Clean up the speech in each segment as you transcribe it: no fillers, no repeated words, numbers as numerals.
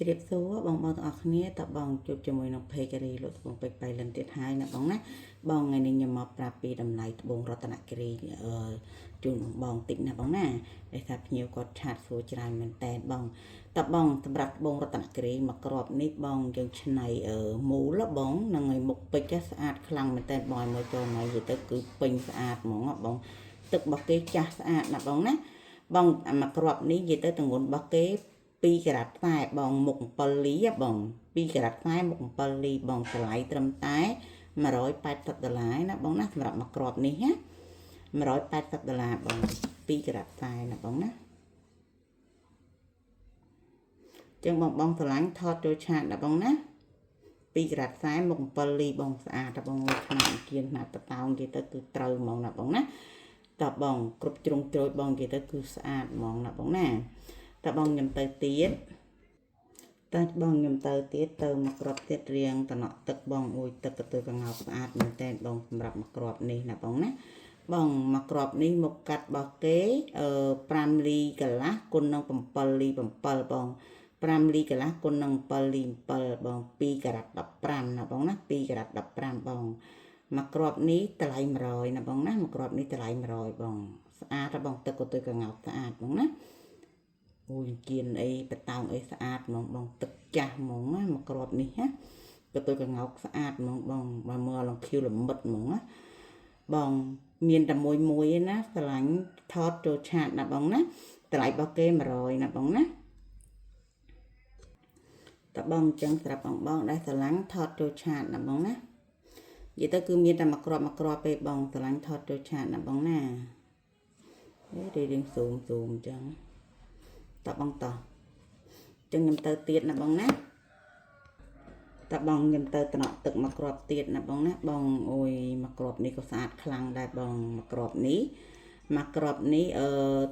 ជ្រាបសួរបងទាំងអស់គ្នាតើបងជួបជាមួយនឹងភេករីលោកត្បូងពេជ្របៃលិនទៀតហើយណាបងណាបងថ្ងៃនេះខ្ញុំមកប្រាប់ពីតម្លៃត្បូងរតនគិរីជូនបងតិចណាបងណាដែលថាភ្ញៀវគាត់ឆាតសួរច្រើនមែនតើបងតើបងសម្រាប់ត្បូងរតនគិរីមកក្របនេះបងយើងឆ្នៃមូលបងនឹងឲ្យមុខពេជ្រស្អាតខ្លាំងមែនតើបងមើលចូលមកនិយាយទៅគឺពេញស្អាតហ្មងបងទឹករបស់គេចាស់ស្អាតណាបងណាបងមកក្របនេះនិយាយទៅទម្ងន់របស់គេ2ការ៉ាត់ខ្សែបងមុខ7លីបង2ការ៉ាត់ខ្សែមុខ7លីបងតម្លៃត្រឹមតែ$180ណាបងណាសម្រាប់មកក្របនេះណា$180បង2ការ៉ាត់ខ្សែណាបងណាចឹងបងស្រឡាញ់ថតចូលឆាតណាបងណា2ការ៉ាត់ខ្សែមុខ7លីបងស្អាតបងមើលថ្នាក់គៀនថ្នាក់បតោងគេទៅគឺត្រូវហ្មងណាបងណាតើបងគ្រប់ជ្រុងជ្រោយបងគេទៅគឺស្អាតហ្មងណាបងណាតើបងខ្ញុំទៅទៀតទៅមកក្របទៀតរៀងតំណក់ទឹកបងអួយទឹកកន្ទុយកងោកស្អាតមែនតើបងសម្រាប់មកក្របនេះណាបងណាបងមកក្របនេះមុខកាត់របស់គេ5លីកន្លះគុណនឹង7លី7បង5លីកន្លះគុណនឹង7លី7បង2ការ៉ាត់15ណាបងណា2ការ៉ាត់15បងមកក្របនេះតម្លៃ100ណាបងណាមកក្របនេះតម្លៃ100បងស្អាតបងទឹកកន្ទុយកងោកស្អាតបងណាអូយគៀនអីបតោងអីស្អាតហ្មងបងទឹកចាស់ហ្មងណាមកក្របនេះណាក៏ទៅកងោកស្អាតហ្មងបងបើមើលឡងខៀវល្មិតហ្មងណាបងមានតែមួយណាស្រឡាញ់ថតចូលឆាតណាបងណាតម្លៃរបស់គេ100ណាបងណាតើបងអញ្ចឹងសម្រាប់បងដែលស្រឡាញ់ថតចូលឆាតណាបងណានិយាយទៅគឺមានតែមកក្របពេលបងស្រឡាញ់ថតចូលឆាតណាបងណារៀងស៊ូមអញ្ចឹងតើបងតោះចឹងខ្ញុំទៅទៀតណាបងណាតើបងខ្ញុំទៅតំណក់ទឹកមកក្របទៀតណាបងណាបងអូយមកក្របនេះក៏ស្អាតខ្លាំងដែរបងមកក្របនេះ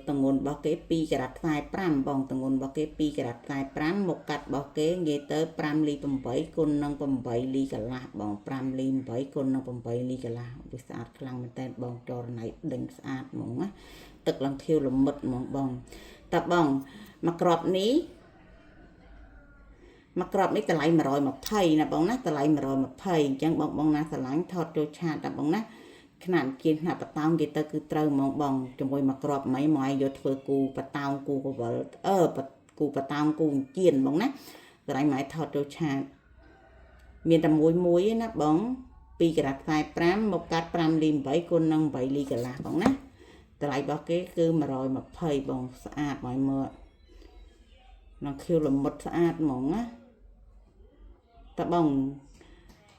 ទម្ងន់របស់គេ2ការ៉ាត់ខ្សែ5បងទម្ងន់របស់គេ2ការ៉ាត់ខ្សែ5មុខកាត់របស់គេនិយាយទៅ5លី8គុណនឹង8លីកន្លះបង5លី8គុណនឹង8លីកន្លះវាស្អាតខ្លាំងមែនតើបងចរណៃដេញស្អាតហ្មងណាទឹកឡើងខៀវល្មិតហ្មងបងតើបងមកក្របនេះតម្លៃ120ណាបងណាតម្លៃ120អញ្ចឹងបងណាស្រឡាញ់ថតចូលឆាតណាបងណាຂະຫນາດគៀនຂະຫນາດបតោងគេទៅគឺត្រូវហ្មងបងជាមួយមកក្របម៉ៃមកយកធ្វើគូបតោងគូកវលគូបតោងគូគៀនបងណាស្រឡាញ់ម៉ៃថតចូលឆាតមានតែមួយណាបង2ការ៉ាត់ខ្សែ5មកកាត់5លី8គុណនឹង8លីកន្លះបងណាតម្លៃរបស់គេគឺ120បងស្អាតមកមើលនឹងខៀវល្មិតស្អាតហ្មងណាតើបង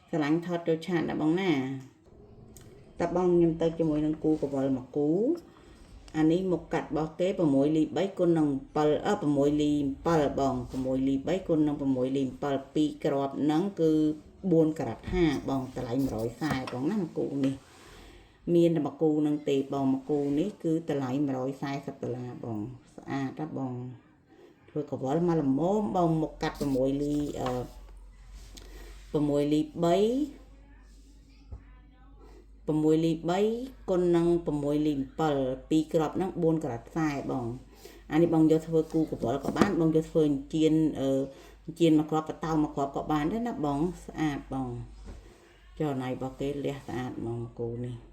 ស្រឡាញ់ថតចូលឆាតណាបងណាតើបងខ្ញុំទៅជាមួយនឹងគូកវលមកគូអានេះមុខកាត់របស់គេ6លី3គុណនឹង7 6លី7បង6លី3គុណនឹង6លី7 2ក្របហ្នឹងគឺ4ការ៉ាត់5បងតម្លៃ140បងណាមកគូនេះមានតែមកគូនឹងទេបងមកគូនេះគឺតម្លៃ$140បងស្អាតណាបងធ្វើកវលមកល្មមបងមុខកាត់6លី6លី3គុណនឹង6លី7 2ក្របហ្នឹង4ការ៉ាត់ខ្សែបងអានេះបងយកធ្វើគូកវលក៏បានបងយកធ្វើចៀនមកក្របបតោមកក្របក៏បានដែរណាបងស្អាតបងចរណៃរបស់គេលះស្អាតហ្មងគូនេះ